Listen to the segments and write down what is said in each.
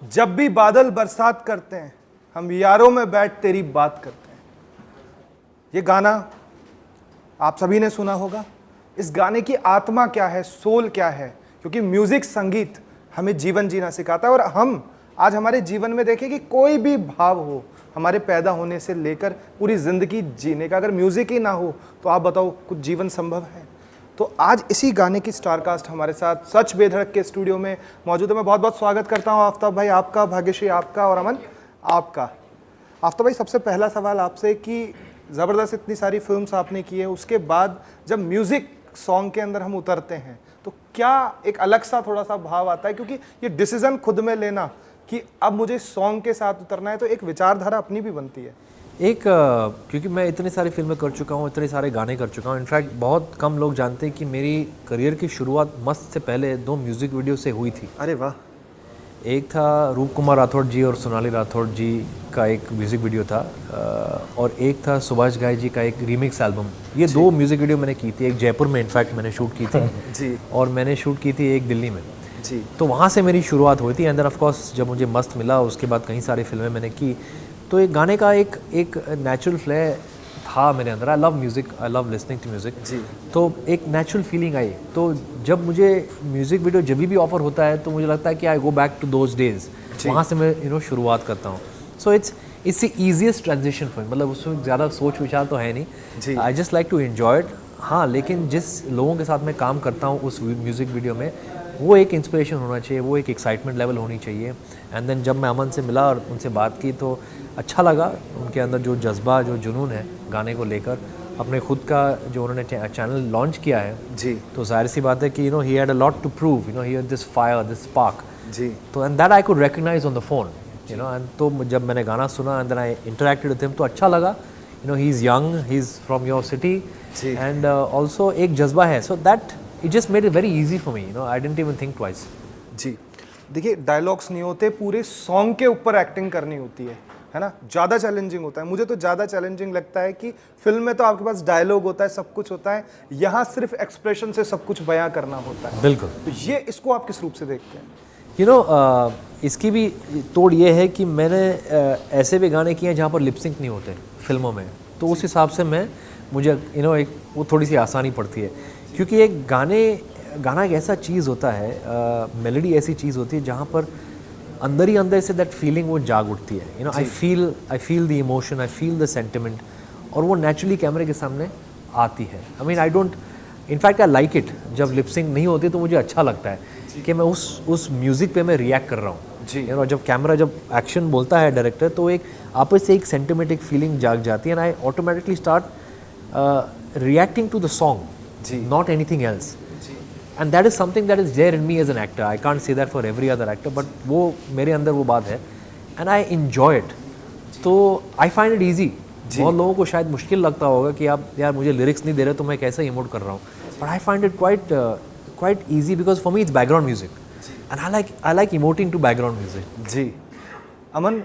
जब भी बादल बरसात करते हैं, हम यारों में बैठ तेरी बात करते हैं। ये गाना आप सभी ने सुना होगा। इस गाने की आत्मा क्या है, सोल क्या है? क्योंकि म्यूजिक, संगीत हमें जीवन जीना सिखाता है। और हम आज हमारे जीवन में देखें कि कोई भी भाव हो, हमारे पैदा होने से लेकर पूरी जिंदगी जीने का, अगर म्यूजिक ही ना हो तो आप बताओ कुछ जीवन संभव है? तो आज इसी गाने की स्टारकास्ट हमारे साथ सच बेधड़क के स्टूडियो में मौजूद है। मैं बहुत बहुत स्वागत करता हूं आफ्ताब भाई आपका, भाग्यश्री आपका और अमन आपका। आफ्ताब भाई, सबसे पहला सवाल आपसे कि ज़बरदस्त इतनी सारी फिल्म्स आपने की है, उसके बाद जब म्यूज़िक सॉन्ग के अंदर हम उतरते हैं तो क्या एक अलग सा थोड़ा सा भाव आता है? क्योंकि ये डिसीज़न खुद में लेना कि अब मुझे सॉन्ग के साथ उतरना है, तो एक विचारधारा अपनी भी बनती है। क्योंकि मैं इतनी सारी फिल्में कर चुका हूँ, इतने सारे गाने कर चुका हूँ। इनफैक्ट बहुत कम लोग जानते हैं कि मेरी करियर की शुरुआत मस्त से पहले 2 म्यूज़िक वीडियो से हुई थी। अरे वाह। एक था रूप कुमार राठौड़ जी और सोनाली राठौड़ जी का एक म्यूज़िक वीडियो था, और एक था सुभाष घाई जी का एक रीमिक्स एल्बम। ये 2 म्यूज़िक वीडियो मैंने की थी। एक जयपुर में इनफैक्ट मैंने शूट की थी जी। और मैंने शूट की थी एक दिल्ली में जी। तो वहाँ से मेरी शुरुआत हुई थी। एंड देन ऑफ कोर्स जब मुझे मस्त मिला, उसके बाद कई सारी फिल्में मैंने की। तो एक गाने का एक नेचुरल फ्ले था मेरे अंदर। I love music, I love listening to music. जी। तो एक नेचुरल फीलिंग आई। तो जब मुझे म्यूज़िक वीडियो जब भी ऑफर होता है तो मुझे लगता है कि I go back to those days. वहाँ से मैं शुरुआत करता हूँ। So it's the easiest transition for, मतलब उसमें ज़्यादा सोच विचार तो है नहीं। I just like to enjoy it. हाँ, लेकिन जिस लोगों के साथ मैं काम करता हूँ उस म्यूज़िक वीडियो में, वो एक इंस्पिरेशन होना चाहिए, वो एक एक्साइटमेंट लेवल होनी चाहिए। एंड देन जब मैं अमन से मिला और उनसे बात की तो अच्छा लगा। उनके अंदर जो जज्बा, जो जुनून है गाने को लेकर, अपने खुद का जो उन्होंने चैनल लॉन्च किया है जी, तो जाहिर सी बात है कि he had a lot to prove, he had this fire, this spark. जी। तो and that I could recognise on the phone, and तो जब मैंने गाना सुना and then I interacted with him तो अच्छा लगा। He is young, he is from your city and also एक जज्बा है। So that it just made it very easy for me, I didn't even think twice. जी, देखिए dialogues नहीं होते, पूरे सॉन्ग के ऊपर एक्टिंग करनी होती है ना? ज़्यादा चैलेंजिंग होता है। मुझे तो ज़्यादा चैलेंजिंग लगता है कि फिल्म में तो आपके पास डायलॉग होता है, सब कुछ होता है, यहाँ सिर्फ एक्सप्रेशन से सब कुछ बयां करना होता है। बिल्कुल। तो ये इसको आप किस रूप से देखते हैं? इसकी भी तोड़ ये है कि मैंने ऐसे भी गाने किए हैं जहाँ पर लिपसिंक नहीं होते फिल्मों में, तो उस हिसाब से मुझे एक वो थोड़ी सी आसानी पड़ती है। क्योंकि एक गाना एक ऐसा चीज़ होता है, मेलोडी ऐसी चीज़ होती है जहाँ पर अंदर ही अंदर से दैट फीलिंग वो जाग उठती है। I feel the emotion, I feel the sentiment, और वो नेचुरली कैमरे के सामने आती है। I don't, in fact I like it. जब लिपसिंग नहीं होती तो मुझे अच्छा लगता है कि मैं उस म्यूज़िक पे मैं रिएक्ट कर रहा हूँ जी। जब कैमरा, जब एक्शन बोलता है डायरेक्टर, तो एक आपस से एक सेंटिमेंटिक फीलिंग जाग जाती है and I automatically start reacting to the song, not anything else. And that is something that is there in me as an actor. I can't say that for every other actor, but वो मेरे अंदर वो बात है and I enjoy it. तो I find it easy. बहुत लोगों को शायद मुश्किल लगता होगा कि आप यार मुझे लिरिक्स नहीं दे रहे तो मैं कैसे इमोट कर रहा हूँ, but I find it quite easy because for me it's background music and I like emoting to background music। जी। अमन,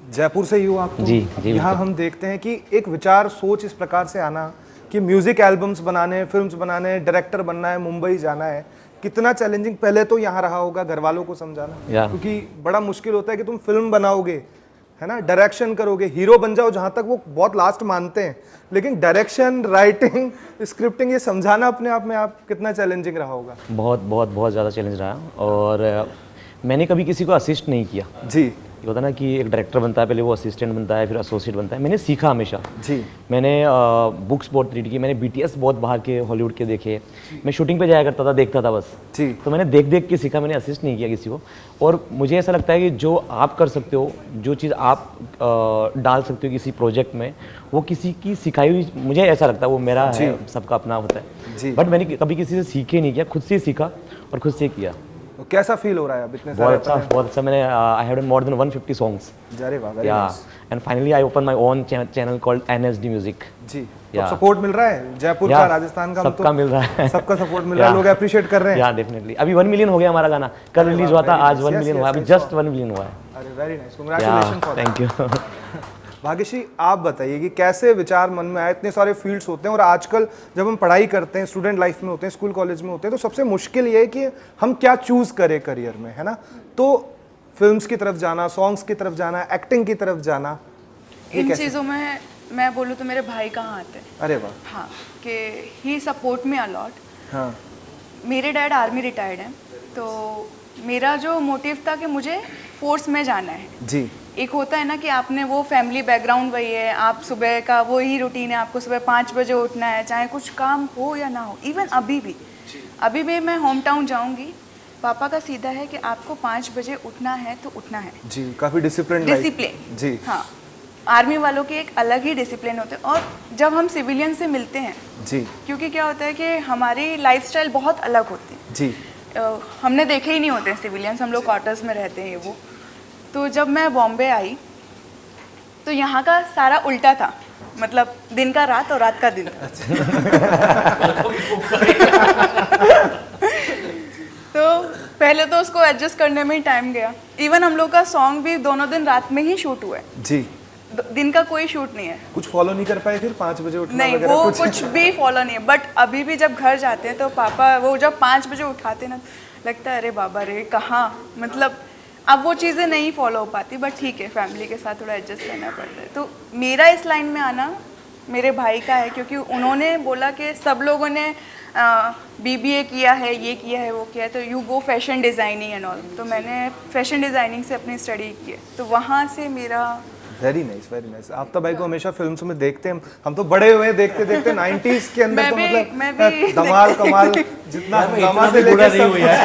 जयपुर से ही हो आप तो? जी। यहाँ हम देखते हैं कि एक विचार, सोच इस प्रकार से आना कि म्यूजिक एल्बम्स बनाने, फिल्म्स बनाने, डायरेक्टर बनना है, मुंबई जाना है, कितना चैलेंजिंग पहले तो यहाँ रहा होगा घर वालों को समझाना, क्योंकि बड़ा मुश्किल होता है कि तुम फिल्म बनाओगे, है ना, डायरेक्शन करोगे, हीरो बन जाओ, जहाँ तक वो बहुत लास्ट मानते हैं, लेकिन डायरेक्शन, राइटिंग, स्क्रिप्टिंग, ये समझाना अपने आप में आप कितना चैलेंजिंग रहा होगा? बहुत बहुत बहुत ज़्यादा चैलेंज रहा। और मैंने कभी किसी को असिस्ट नहीं किया जी। ये होता ना कि एक डायरेक्टर बनता है, पहले वो असिस्टेंट बनता है, फिर एसोसिएट बनता है। मैंने सीखा हमेशा जी। मैंने बुक्स बहुत रीड की, मैंने BTS बहुत बाहर के हॉलीवुड के देखे। मैं शूटिंग पे जाया करता था, देखता था बस जी। तो मैंने देख देख के सीखा, मैंने असिस्ट नहीं किया किसी को। और मुझे ऐसा लगता है कि जो आप कर सकते हो, जो चीज़ आप डाल सकते हो किसी प्रोजेक्ट में, वो किसी की सिखाई हुई, मुझे ऐसा लगता है वो मेरा है, सबका अपना होता है। बट मैंने कभी किसी से सीखे नहीं किया, खुद से सीखा और खुद से किया। तो कैसा फील हो रहा है अब इतने सारे? बहुत अच्छा। मैंने I have done more than 150 songs. अरे वाह, very nice. And finally I open my own channel called NSD music. जी। तो सपोर्ट मिल रहा है जयपुर का, राजस्थान का, सबका मिल रहा है, सबका सपोर्ट मिल रहा है, लोग अप्रिशिएट कर रहे हैं। या डेफिनेटली। अभी 1 मिलियन हो गया हमारा गाना, कल रिलीज हुआ था, आज 1 मिलियन हुआ, अभी जस्ट 1 मिलियन हुआ है। अरे very nice, congratulation for that. Thank you. Bhagyashree, आप बताइए कि कैसे विचार मन में आए? इतने सारे फील्ड्स होते हैं और आजकल जब हम पढ़ाई करते हैं, स्टूडेंट लाइफ में होते हैं, स्कूल कॉलेज में होते हैं, तो सबसे मुश्किल ये है कि हम क्या चूज़ करें करियर में, है ना? तो फिल्म्स की तरफ जाना, सॉन्ग्स की तरफ जाना, एक्टिंग की तरफ जाना, इन चीज़ों में मैं बोलूँ तो मेरे भाई का हाथ है। अरे वाह। हाँ, कि ही सपोर्ट मी अलॉट। हाँ मेरे डैड आर्मी रिटायर्ड हैं, तो मेरा जो मोटिव था कि मुझे फोर्स में जाना है। जी। एक होता है ना कि आपने वो फैमिली बैकग्राउंड वही है, आप सुबह का वो ही रूटीन है, आपको सुबह 5 बजे उठना है, चाहे कुछ काम हो या ना हो। इवन अभी भी मैं होम टाउन जाऊँगी, पापा का सीधा है कि आपको 5 बजे उठना है तो उठना है। जी, काफ़ी डिसिप्लिन। जी हाँ, आर्मी वालों के एक अलग ही डिसिप्लिन होते हैं। और जब हम सिविलियन से मिलते हैं जी क्योंकि क्या होता है कि हमारी लाइफस्टाइल बहुत अलग होती है। जी। हमने देखे ही नहीं होते हैं सिविलियंस, हम लोग क्वार्टर्स में रहते हैं वो। तो जब मैं बॉम्बे आई तो यहाँ का सारा उल्टा था, मतलब दिन का रात और रात का दिन। तो पहले तो उसको एडजस्ट करने में ही टाइम गया। इवन हम लोग का सॉन्ग भी दोनों दिन रात में ही शूट हुआ है जी। दिन का कोई शूट नहीं है। कुछ फॉलो नहीं कर पाए फिर 5 बजे उठना नहीं, वगैरह वो कुछ भी फॉलो नहीं है। बट अभी भी जब घर जाते हैं तो पापा वो जब 5 बजे उठाते ना, लगता है अरे बाबा रे कहाँ, मतलब अब वो चीज़ें नहीं फॉलो हो पाती। बट ठीक है, फैमिली के साथ थोड़ा एडजस्ट करना पड़ता है। तो मेरा इस लाइन में आना मेरे भाई का है, क्योंकि उन्होंने बोला कि सब लोगों ने BBA किया है, ये किया है, वो किया है, तो you go fashion designing and all. तो मैंने फैशन डिज़ाइनिंग से अपनी स्टडी की है, तो वहाँ से मेरा very nice, very nice. Aftab भाई को हमेशा फिल्म्स में देखते हैं हम तो बड़े हुए देखते देखते 90s के अंदर तो मैं भी मतलब धमाल कमाल जितना हंगामा से बुरा लेके नहीं सब। हुआ है।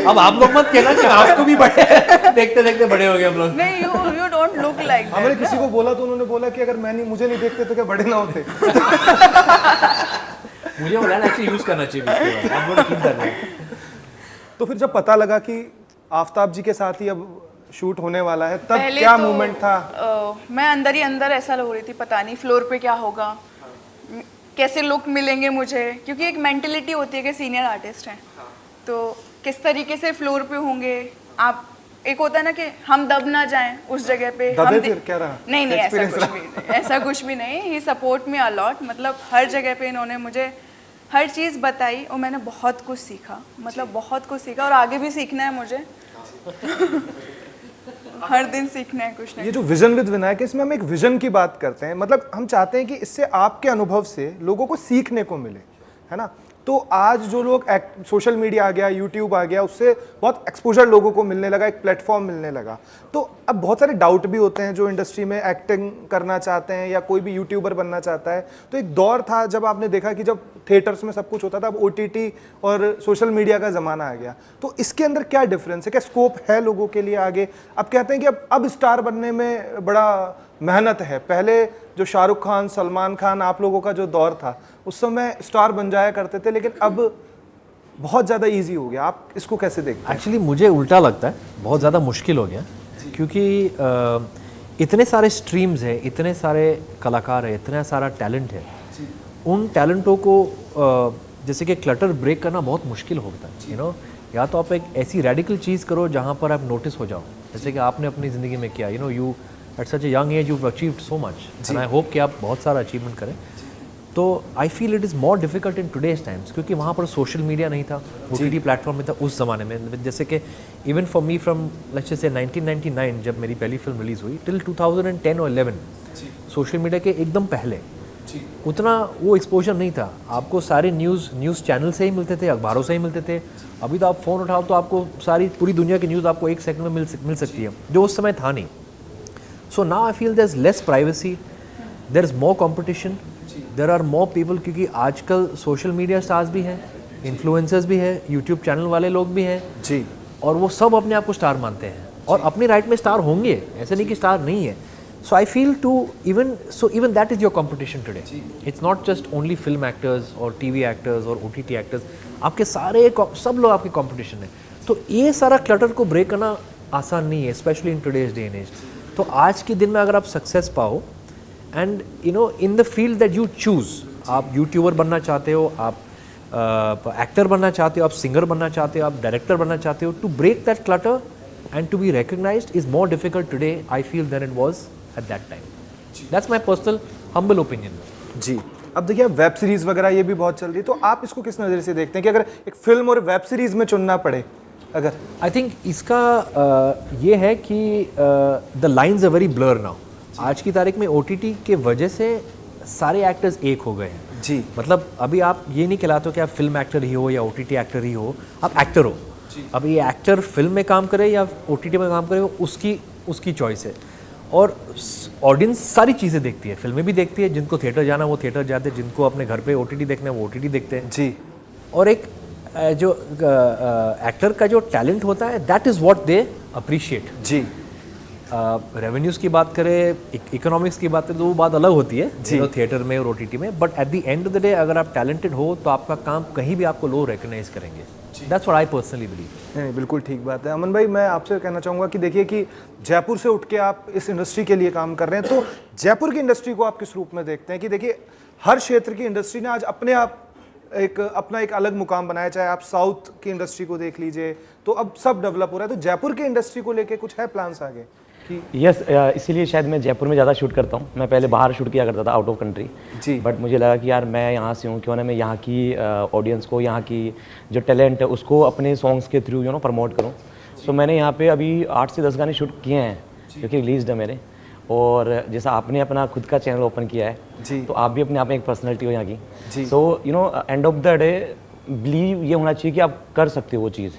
अब आप लोग मत कहना कि आपको भी बड़े देखते देखते बड़े हो गए हम लोग। नहीं, you don't look like that. हमने किसी को बोला तो उन्होंने बोला कि अगर मुझे नहीं देखते तो क्या बड़े ना होते। मुझे वो लाइन एक्चुअली यूज करना चाहिए इसके बाद। आप लोग ठीक कर रहे हैं। तो फिर जब पता लगा कि आफ्ताब जी के साथ ही अब शूट होने वाला है, तब पहले क्या तो, मूवमेंट था? मैं अंदर ही अंदर ऐसा हो रही थी, पता नहीं फ्लोर पे क्या होगा, कैसे लुक मिलेंगे मुझे, क्योंकि एक मेंटेलिटी होती है कि सीनियर आर्टिस्ट हैं तो किस तरीके से फ्लोर पे होंगे आप। एक होता है ना कि हम दब ना जाएं उस जगह पे। दबे फिर क्या रहा? नहीं, ऐसा कुछ भी नहीं। ही सपोर्ट मी अलॉट, मतलब हर जगह पे इन्होंने मुझे हर चीज़ बताई और मैंने बहुत कुछ सीखा, मतलब बहुत कुछ सीखा और आगे भी सीखना है मुझे। हर दिन सीखना है कुछ नहीं। ये जो विजन विद विनायक है, इसमें हम एक विजन की बात करते हैं, मतलब हम चाहते हैं कि इससे आपके अनुभव से लोगों को सीखने को मिले, है ना। तो आज जो लोग सोशल मीडिया आ गया, यूट्यूब आ गया, उससे बहुत एक्सपोजर लोगों को मिलने लगा, एक प्लेटफॉर्म मिलने लगा। तो अब बहुत सारे डाउट भी होते हैं जो इंडस्ट्री में एक्टिंग करना चाहते हैं या कोई भी यूट्यूबर बनना चाहता है। तो एक दौर था जब आपने देखा कि जब थिएटर्स में सब कुछ होता था, अब OTT और सोशल मीडिया का ज़माना आ गया। तो इसके अंदर क्या डिफरेंस है, क्या स्कोप है लोगों के लिए आगे? अब कहते हैं कि अब स्टार बनने में बड़ा मेहनत है। पहले जो शाहरुख खान, सलमान खान, आप लोगों का जो दौर था, उस समय स्टार बन जाया करते थे, लेकिन अब बहुत ज़्यादा इजी हो गया। आप इसको कैसे देखते हैं? एक्चुअली मुझे उल्टा लगता है, बहुत ज़्यादा मुश्किल हो गया, क्योंकि इतने सारे स्ट्रीम्स हैं, इतने सारे कलाकार हैं, इतना सारा टैलेंट है। उन टैलेंटों को जैसे कि क्लटर ब्रेक करना बहुत मुश्किल होता है, यू नो। या तो आप एक ऐसी रेडिकल चीज़ करो जहाँ पर आप नोटिस हो जाओ, जैसे कि आपने अपनी ज़िंदगी में किया, you know, you at such a young age you achieved so much, and I hope कि आप बहुत सारा अचीवमेंट करें। तो I feel it is more difficult in today's times, क्योंकि वहाँ पर सोशल मीडिया नहीं था, OTT प्लेटफॉर्म में था उस ज़माने में। जैसे कि even for me from let's say 1999 जब मेरी पहली फिल्म रिलीज़ हुई टिल 2010 और 11 सोशल मीडिया के एकदम पहले उतना वो एक्सपोजर नहीं था। आपको सारे न्यूज़ चैनल से ही मिलते थे, अखबारों से ही मिलते थे। अभी तो आप फ़ोन उठाओ तो आपको सारी पूरी दुनिया की न्यूज़ आपको 1 सेकंड में मिल सकती है, जो उस समय था नहीं। So now I feel there is less privacy, there is more competition, there are more people, क्योंकि आजकल सोशल मीडिया स्टार्स भी हैं, इन्फ्लुएंसर्स भी हैं, यूट्यूब चैनल वाले लोग भी हैं जी, और वो सब अपने आप को स्टार मानते हैं और अपनी राइट में स्टार होंगे, ऐसे नहीं कि स्टार नहीं है। So I feel even that is your competition today. It's not just only film actors or TV actors or OTT actors. आपके सारे सब लोग आपके competition है। तो ये सारा clutter को break करना आसान नहीं है, especially in today's day and age. तो आज के दिन में अगर आप success पाओ and you know in the field that you choose, आप YouTuber बनना चाहते हो, आप actor बनना चाहते हो, आप singer बनना चाहते हो, आप director बनना चाहते हो, to break that clutter and to be recognized is more difficult today, I feel, than it was at that time. That's my personal humble opinion. जी। अब देखिए वेब सीरीज वगैरह ये भी बहुत चल रही है, तो आप इसको किस नज़र से देखते हैं कि अगर एक फिल्म और वेब सीरीज में चुनना पड़े अगर आई थिंक इसका ये है कि the lines are very blur now. आज की तारीख में OTT के वजह से सारे एक्टर्स एक हो गए हैं जी। मतलब अभी आप ये नहीं कहलाते हो कि आप फिल्म एक्टर ही हो या OTT एक्टर ही हो, आप एक्टर हो। अब ये एक्टर फिल्म में काम करे या OTT में काम करे, उसकी चॉइस है। और ऑडियंस सारी चीज़ें देखती है, फिल्में भी देखती है, जिनको थिएटर जाना वो थिएटर जाते हैं, जिनको अपने घर पे OTT देखना है वो OTT देखते हैं जी। और एक जो एक्टर का जो टैलेंट होता है that is what they appreciate ji. Revenues की बात करें, इकोनॉमिक्स की बात करें तो वो बात अलग होती है जी। थिएटर में और OTT में, but at the end of the day अगर आप टैलेंटेड हो तो आपका काम कहीं भी आपको लोग रिकग्नाइज करेंगे। That's what I personally believe. नहीं, बिल्कुल ठीक बात है। अमन भाई, मैं आपसे कहना चाहूँगा कि देखिए कि जयपुर से उठ के आप इस इंडस्ट्री के लिए काम कर रहे हैं, तो जयपुर की इंडस्ट्री को आप किस रूप में देखते हैं? कि देखिए हर क्षेत्र की इंडस्ट्री ने आज अपने आप अपना एक अलग मुकाम बनाया, चाहे आप साउथ की इंडस्ट्री को देख लीजिए, तो अब सब डेवलप हो रहा है। तो जयपुर की इंडस्ट्री को लेके कुछ है प्लान्स आगे? यस, इसीलिए शायद मैं जयपुर में ज़्यादा शूट करता हूँ। मैं पहले बाहर शूट किया करता था, out of country ji. But मुझे लगा कि यार मैं यहाँ से हूँ, क्यों ना मैं यहाँ की ऑडियंस को, यहाँ की जो टैलेंट है उसको अपने सॉन्ग्स के थ्रू प्रमोट करूँ। सो मैंने यहाँ पे अभी 8 से 10 गाने शूट किए हैं जो कि रिलीज्ड है मेरे। और जैसा आपने अपना खुद का चैनल ओपन किया है जी। तो आप भी अपने आप में एक पर्सनैलिटी हो यहाँ की। जी। So end of the day believe ये होना चाहिए कि आप कर सकते हो वो चीज़।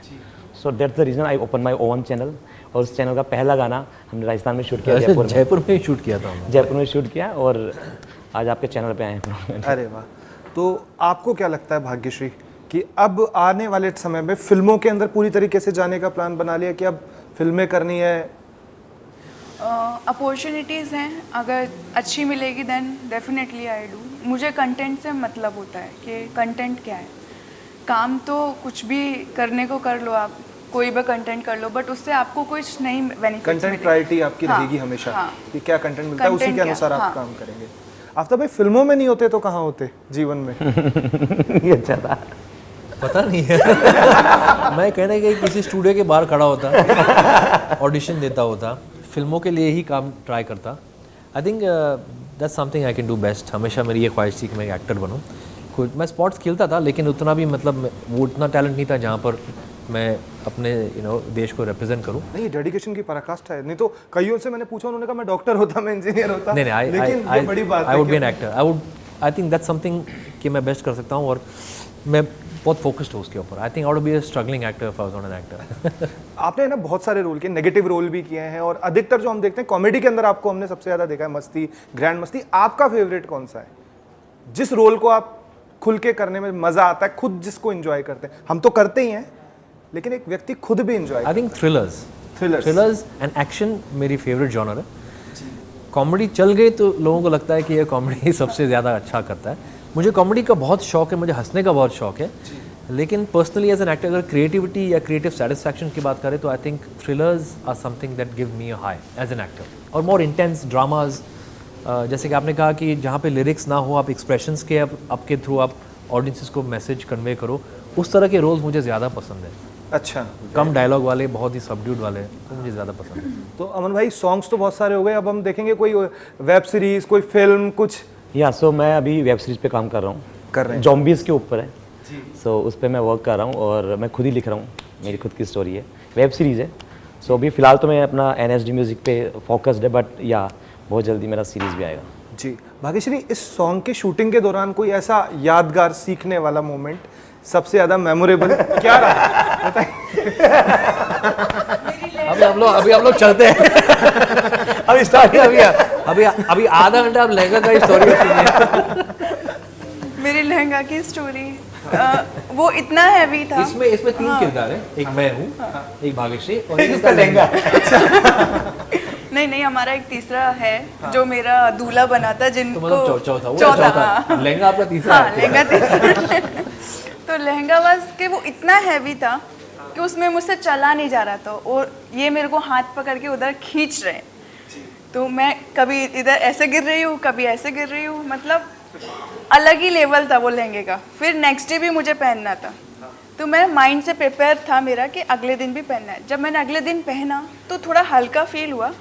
So that's the reason I open my own channel. और उस चैनल का पहला गाना हमने राजस्थान में शूट किया, जयपुर में ही शूट किया था हमने। जयपुर में शूट किया और आज आपके चैनल पे आए हैं। अरे वाह। तो आपको क्या लगता है भाग्यश्री कि अब आने वाले समय में फिल्मों के अंदर पूरी तरीके से जाने का प्लान बना लिया कि अब फिल्में करनी है? अपॉर्चुनिटीज़ हैं, अगर अच्छी मिलेगी देन डेफिनेटली आई डू। मुझे कंटेंट से मतलब होता है कि कंटेंट क्या है। काम तो कुछ भी करने को कर लो आप, कोई भी कंटेंट कर लो, बट उससे आपको कुछ नहीं बेनिफिट। कंटेंट प्रायोरिटी आपकी रहेगी हमेशा कि क्या कंटेंट मिलता है उसी के अनुसार आप काम करेंगे। आफ्ताब भाई, फिल्मों में नहीं होते तो कहाँ होते जीवन में? ये अच्छा था, पता नहीं है। मैं कहने कि किसी स्टूडियो के बाहर खड़ा होता, ऑडिशन देता होता, फिल्मों के लिए ही काम ट्राई करता। I think that's something I can do best. हमेशा मेरी ये ख्वाहिश थी कि मैं एक एक्टर बनूँ। मैं स्पोर्ट्स खेलता था लेकिन उतना भी मतलब वो उतना टैलेंट नहीं था जहाँ पर मैं अपने देश को रिप्रेजेंट करूं। नहीं, डेडिकेशन की पराकाष्ठा है। नहीं तो कईयों से मैंने पूछा, उन्होंने कहा मैं डॉक्टर होता, मैं इंजीनियर होता। नहीं, लेकिन ये बड़ी बात है। I would be N actor. I think that's something कि मैं बेस्ट कर सकता हूं और मैं बहुत फोकस्ड हूँ उसके ऊपर। I think I would be a struggling actor if I was not an actor. आपने ना बहुत सारे रोल किए, नेगेटिव रोल भी किए हैं और अधिकतर जो हम देखते हैं कॉमेडी के अंदर आपको हमने सबसे ज़्यादा देखा है मस्ती, ग्रैंड मस्ती। आपका फेवरेट कौन सा है? जिस रोल को आप खुल के करने में मज़ा आता है, खुद जिसको एंजॉय करते हैं? हम तो करते ही हैं लेकिन एक व्यक्ति खुद भी enjoy. I think thrillers and action मेरी फेवरेट जॉनर है। कॉमेडी चल गई तो लोगों को लगता है कि ये कॉमेडी सबसे ज़्यादा अच्छा करता है। मुझे कॉमेडी का बहुत शौक है, मुझे हंसने का बहुत शौक है, लेकिन पर्सनली एज एन एक्टर अगर क्रिएटिविटी या क्रिएटिव सेटिस्फैक्शन की बात करें तो I think thrillers are something that give me a high as an actor. और मोर इंटेंस ड्रामाज, जैसे कि आपने कहा कि जहाँ पे लिरिक्स ना हो, आप एक्सप्रेशंस के आपके थ्रू आप ऑडियंसेस को मैसेज कन्वे करो, उस तरह के रोल्स मुझे ज़्यादा पसंद है। अच्छा, कम डायलॉग वाले, बहुत ही सबड्यूड वाले, तो मुझे ज़्यादा पसंद है। तो अमन भाई, सॉन्ग्स तो बहुत सारे हो गए, अब हम देखेंगे कोई वेब सीरीज, कोई फिल्म, कुछ? सो मैं अभी वेब सीरीज पे काम कर रहा हूँ, जॉम्बीज के ऊपर है। सो उस पर मैं वर्क कर रहा हूँ और मैं खुद ही लिख रहा हूँ, मेरी खुद की स्टोरी है, वेब सीरीज है। सो अभी फिलहाल तो मैं अपना NSD म्यूजिक पे फोकस्ड है, बट बहुत जल्दी मेरा सीरीज भी आएगा। जी भाग्यश्री, इस सॉन्ग के शूटिंग के दौरान कोई ऐसा यादगार सीखने वाला मोमेंट, सबसे ज्यादा मेमोरेबल क्या रहा? बताइए। अभी हम लोग चलते हैं। अभी स्टार्ट अभी आधा घंटा आप लहंगा का स्टोरी सुनिए। मेरी लहंगा की स्टोरी, वो इतना हैवी था। इसमें 3 किरदार है, एक मैं हूँ, एक भाग्यश्री और एक इसका लहंगा। नहीं, हमारा एक तीसरा है जो मेरा दूल्हा बना था, जिनको तो मतलब चौथा लहंगा आपका तीसरा है। लहंगा तीसरा। तो लहंगा बस के वो इतना हैवी था कि उसमें मुझसे चला नहीं जा रहा था और ये मेरे को हाथ पकड़ के उधर खींच रहे हैं। तो मैं कभी इधर ऐसे गिर रही हूँ, कभी ऐसे गिर रही हूँ, मतलब अलग ही लेवल था वो लहंगे का। फिर नेक्स्ट डे भी मुझे पहनना था, तो मैं माइंड से प्रिपेयर था मेरा कि अगले दिन भी पहनना है। जब मैंने अगले दिन पहना तो थोड़ा हल्का फील हुआ,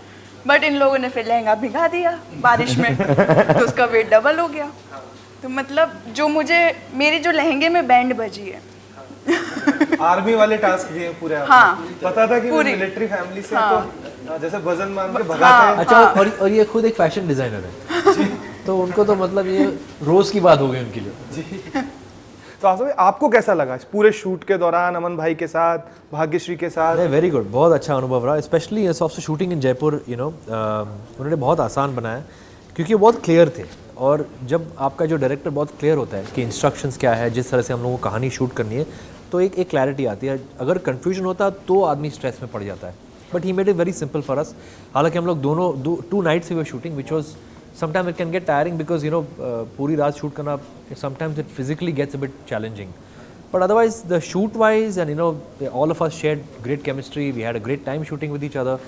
बट इन लोगों ने फिर लहंगा भिगा दिया बारिश में, तो उसका वेट डबल हो गया। तो मतलब जो मुझे मेरी जो लहंगे में बैंड बजी है आर्मी वाले टास्क दिए पूरे आपको। हाँ। पता था कि पूरी। मिलिट्री फैमिली से हाँ। तो जैसे वजन मान के भगाते हैं। अच्छा, और ये खुद एक फैशन डिजाइनर है तो उनको तो मतलब ये रोज की बात हो गई उनके लिए। तो आसफ भाई, आपको कैसा लगा इस पूरे शूट के दौरान अमन भाई के साथ, भाग्यश्री के साथ? वेरी गुड, बहुत अच्छा अनुभव रहा, स्पेशली इस ऑफ शूटिंग इन जयपुर। उन्होंने बहुत आसान बनाया क्योंकि वो बहुत क्लियर थे। और जब आपका जो डायरेक्टर बहुत क्लियर होता है कि इंस्ट्रक्शंस क्या है, जिस तरह से हम लोगों को कहानी शूट करनी है, तो एक क्लैरिटी आती है। अगर कन्फ्यूजन होता तो आदमी स्ट्रेस में पड़ जाता है, but he made it very simple for us. हालांकि हम लोग दोनों 2 nights we were shooting, which was sometime it can get tiring because पूरी रात शूट करना sometimes it physically gets a bit challenging, but otherwise the shoot wise and all of us shared great chemistry, we had a great time shooting with each other.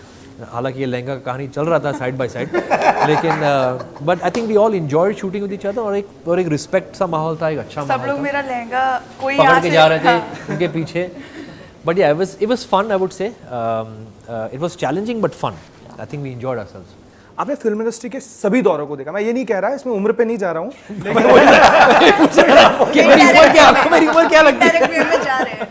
हालांकि ये लहंगा का कहानी चल रहा था साइड बाय साइड, लेकिन but I think we all enjoyed shooting with each other, और एक रिस्पेक्ट सा माहौल था, एक अच्छा सब माहौल लोग था। मेरा लहंगा कोई पकड़ यहाँ के से जा रहे थे हाँ। उनके पीछे, but yeah it was fun, I would say it was challenging but fun. I think we enjoyed ourselves. आपने फिल्म इंडस्ट्री के सभी दौरों को देखा, मैं ये नहीं कह रहा इसमें उम्र पे नहीं जा रहा हूँ, मेरी उम्र क्या लगती है? डायरेक्ट वे में जा रहे हैं।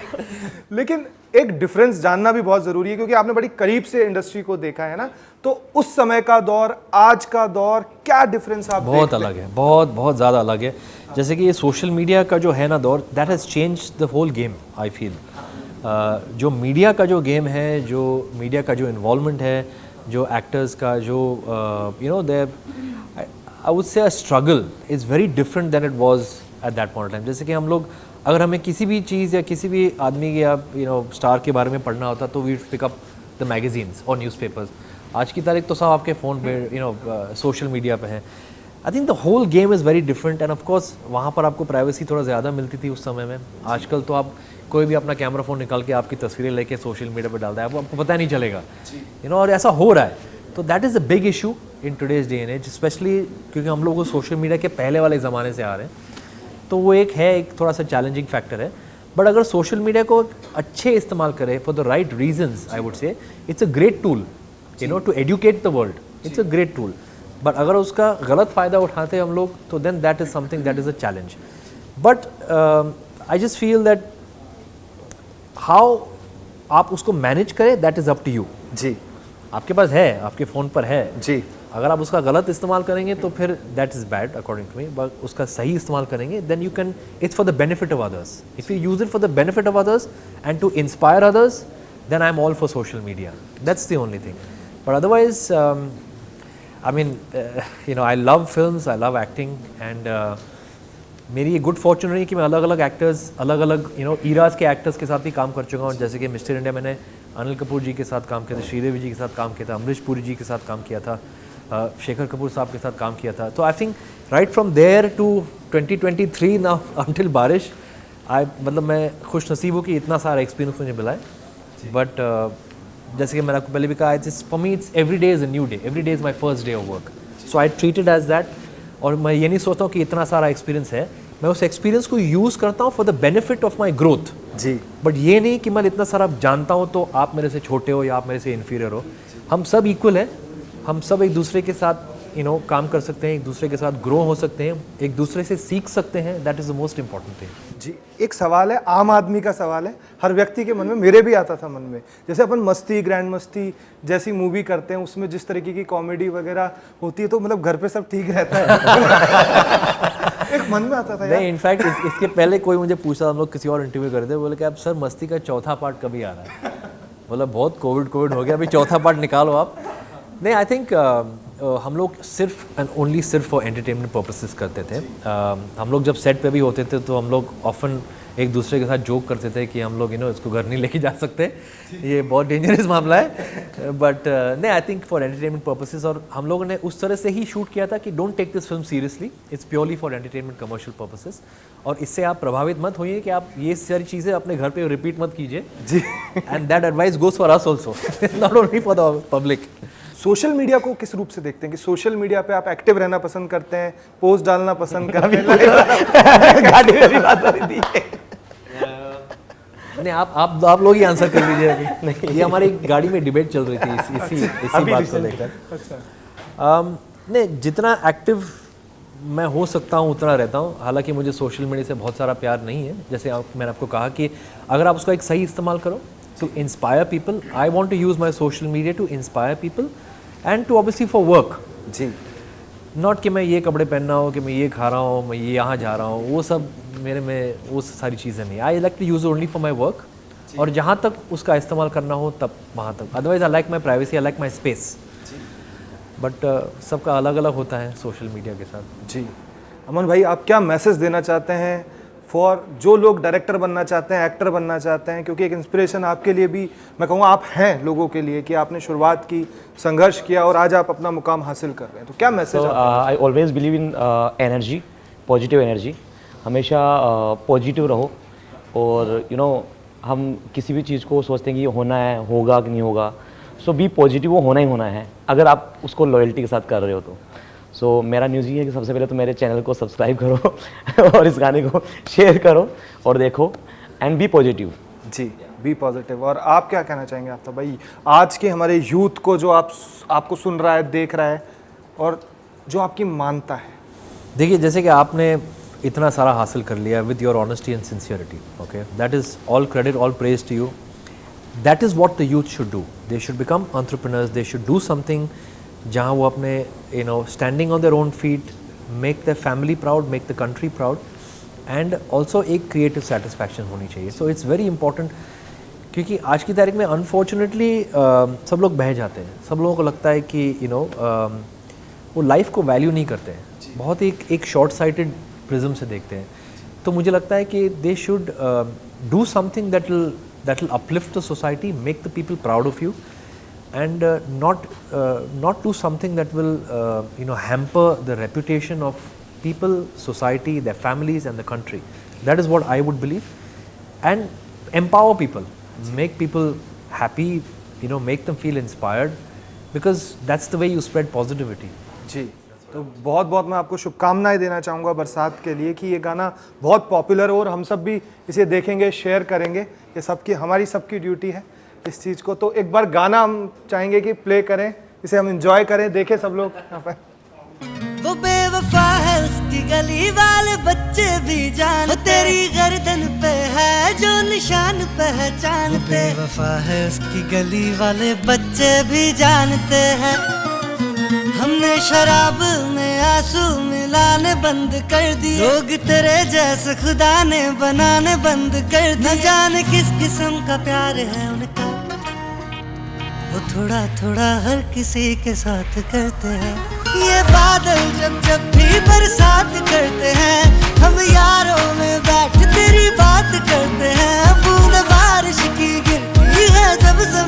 लेकिन एक डिफरेंस जानना भी बहुत जरूरी है क्योंकि आपने बड़ी करीब से इंडस्ट्री को देखा है ना, तो उस समय का दौर, आज का दौर, क्या डिफरेंस आप बहुत देखते हैं? अलग है, बहुत ज़्यादा अलग है। जैसे कि ये सोशल मीडिया का जो है ना दौर, that has change the whole game I feel. जो मीडिया का जो गेम है, जो मीडिया का जो इन्वॉल्वमेंट है, जो एक्टर्स का जो they I would say struggle is very different than it was at that point time. जैसे कि हम लोग अगर हमें किसी भी चीज़ या किसी भी आदमी या स्टार के बारे में पढ़ना होता तो we pick up the magazines और न्यूज़पेपर्स। आज की तारीख तो सब आपके फ़ोन पे सोशल मीडिया पे हैं। I think the whole game is very different, and of course वहाँ पर आपको प्राइवेसी थोड़ा ज़्यादा मिलती थी उस समय में। आजकल तो आप कोई भी अपना कैमरा फ़ोन निकाल के आपकी तस्वीरें लेके सोशल मीडिया पर डालता है, आपको पता नहीं चलेगा और ऐसा हो रहा है। तो that is a big issue in today's day and age, especially क्योंकि हम लोग सोशल मीडिया के पहले वाले ज़माने से आ रहे हैं, तो वो एक थोड़ा सा चैलेंजिंग फैक्टर है। बट अगर सोशल मीडिया को अच्छे इस्तेमाल करें for the right reasons, I would say it's a great tool to educate the world, it's a great tool. But अगर उसका गलत फ़ायदा उठाते हैं हम लोग, तो then that is something that is a challenge. But I just feel that how आप उसको मैनेज करें, that is up to you. जी आपके पास है, आपके फ़ोन पर है जी, अगर आप उसका गलत इस्तेमाल करेंगे तो फिर that is bad according to me. But उसका सही इस्तेमाल करेंगे then you can, it's for the benefit of others. If you use it for the benefit of others and to inspire others, then I am all for social media, that's the only thing. But otherwise I mean I love films, I love acting, and मेरी ये good Fortune रही कि मैं अलग अलग actors, अलग अलग ईराज के एक्टर्स के साथ भी काम कर चुका हूँ। जैसे कि मिस्टर इंडिया मैंने अनिल कपूर जी के साथ काम किया था, श्रीदेवी जी के साथ काम किया था, अमरीश पुरी जी के साथ काम किया था, शेखर कपूर साहब के साथ काम किया था। तो I think right from there to 2023 now until बारिश, मतलब मैं खुश नसीब हूँ कि इतना सारा एक्सपीरियंस मुझे मिला है। बट जैसे कि मैंने आपको पहले भी कहा, it's for me it's every day is a new day, every day is my first day of work, so I treat it as that. और मैं ये नहीं सोचता हूँ कि इतना सारा एक्सपीरियंस है, मैं उस एक्सपीरियंस को यूज़ करता हूँ for the benefit of my growth जी। बट ये नहीं कि मैं इतना सारा जानता हूँ तो आप मेरे से छोटे हो या आप मेरे से इन्फीरियर हो। हम सब इक्वल हैं, हम सब एक दूसरे के साथ काम कर सकते हैं, एक दूसरे के साथ ग्रो हो सकते हैं, एक दूसरे से सीख सकते हैं, that is the most important thing. जी, एक सवाल है, आम आदमी का सवाल है, हर व्यक्ति के मन में, मेरे भी आता था मन में, जैसे अपन मस्ती, ग्रैंड मस्ती जैसी मूवी करते हैं, उसमें जिस तरीके की कॉमेडी वगैरह होती है, तो मतलब घर पे सब ठीक रहता है। एक मन में आता था यार। नहीं, इनफैक्ट इसके पहले कोई मुझे पूछा, हम लोग किसी और इंटरव्यू करते, बोले कि आप सर मस्ती का चौथा पार्ट कभी आ रहा है? बोला बहुत कोविड हो गया, अभी चौथा पार्ट निकालो आप। नहीं, आई थिंक हम लोग सिर्फ एंड ओनली सिर्फ फॉर एंटरटेनमेंट पर्पसेस करते थे। हम लोग जब सेट पे भी होते थे तो हम लोग ऑफन एक दूसरे के साथ जोक करते थे कि हम लोग इसको घर नहीं लेके जा सकते, ये बहुत डेंजरस मामला है। बट नहीं, I think for entertainment purposes, और हम लोगों ने उस तरह से ही शूट किया था कि don't take this film seriously, it's purely for entertainment commercial purposes. और इससे आप प्रभावित मत होइए कि आप ये सारी चीज़ें अपने घर पे रिपीट मत कीजिए जी। And that advice goes for us also, not only for the public. Social media को किस रूप से देखते हैं कि सोशल मीडिया पे आप एक्टिव रहना पसंद करते हैं, पोस्ट डालना पसंद करते हैं? गाड़ी में भी बात हो रही थी। नहीं, आप लोग ही आंसर कर लीजिए अभी। नहीं, ये हमारी गाड़ी में डिबेट चल रही थी इसी बात को लेकर। नहीं, जितना एक्टिव मैं हो सकता हूँ उतना रहता हूँ। हालांकि मुझे सोशल मीडिया से बहुत सारा प्यार नहीं है। जैसे मैंने आपको कहा कि अगर आप उसका एक सही इस्तेमाल करो to inspire people, I want to use my social media to inspire people and to obviously for work. जी, नॉट कि मैं ये कपड़े पहन रहा हूँ, कि मैं ये खा रहा हूँ, मैं ये यहाँ जा रहा हूँ, वो सब मेरे में वो सारी चीज़ें नहीं। I like to use only for my work, और जहाँ तक उसका इस्तेमाल करना हो तब वहाँ तक। Otherwise I like my privacy, I like my space. But सबका अलग अलग होता है सोशल मीडिया के साथ। जी। अमन भाई, आप क्या मैसेज देना चाहते हैं फॉर जो लोग डायरेक्टर बनना चाहते हैं, एक्टर बनना चाहते हैं? क्योंकि एक इंस्पिरेशन आपके लिए भी मैं कहूँगा आप हैं लोगों के लिए, कि आपने शुरुआत की, संघर्ष किया और आज आप अपना मुकाम हासिल कर रहे हैं। तो क्या message? I always believe in energy, positive energy. हमेशा पॉजिटिव रहो, और यू नो हम किसी भी चीज़ को सोचते हैं कि ये होना है, होगा कि नहीं होगा, सो बी पॉजिटिव, वो होना ही होना है अगर आप उसको लॉयल्टी के साथ कर रहे हो तो। सो मेरा न्यूज़ ये है कि सबसे पहले तो मेरे चैनल को सब्सक्राइब करो और इस गाने को शेयर करो और देखो, एंड बी पॉजिटिव। जी, बी पॉजिटिव। और आप क्या कहना चाहेंगे आफ्ताब भाई, आज के हमारे यूथ को जो आपको सुन रहा है, देख रहा है, और जो आपकी मानता है? देखिए, जैसे कि आपने इतना सारा हासिल कर लिया with your honesty and sincerity, okay, that is all credit, all praise to you. That is what the youth should do. They should become entrepreneurs, they should do something जहाँ वो अपने standing on their own feet, make the family proud, make the country proud, and also एक creative satisfaction होनी चाहिए। So it's very important, क्योंकि आज की तारीख में अनफॉर्चुनेटली सब लोग बह जाते हैं। सब लोगों को लगता है कि वो लाइफ को वैल्यू नहीं करते हैं, बहुत एक शॉर्ट साइटेड प्रिज्म से देखते हैं। तो मुझे लगता है कि दे should do something that will uplift the society, make the people proud of you, and not do something that will hamper the reputation of people, society, their families and the country. That is what I would believe. And empower people, make people happy, make them feel inspired, because that's the way you spread positivity. जी, तो बहुत बहुत मैं आपको शुभकामनाएं देना चाहूँगा बरसात के लिए, कि ये गाना बहुत पॉपुलर हो और हम सब भी इसे देखेंगे, शेयर करेंगे। ये हमारी सबकी ड्यूटी है इस चीज़ को। तो एक बार गाना हम चाहेंगे कि प्ले करें, इसे हम एंजॉय करें, देखें सब लोग यहाँ पर। वो बेवफा है, उसकी गली वाले बच्चे भी जान, तेरी गर्दन पे है जो निशान पहचानते। बेवफा है, उसकी गली वाले बच्चे भी जानते हैं। हमने शराब में आंसू मिलाने बंद कर दिए, लोग तेरे जैसे खुदा ने बनाने बंद कर दिए। न जाने किस किस्म का प्यार है उनका, वो थोड़ा थोड़ा हर किसी के साथ करते हैं। ये बादल जब भी बरसात करते हैं, हम यारों में बैठ तेरी बात करते हैं। बूंद बारिश की गिरती है जब से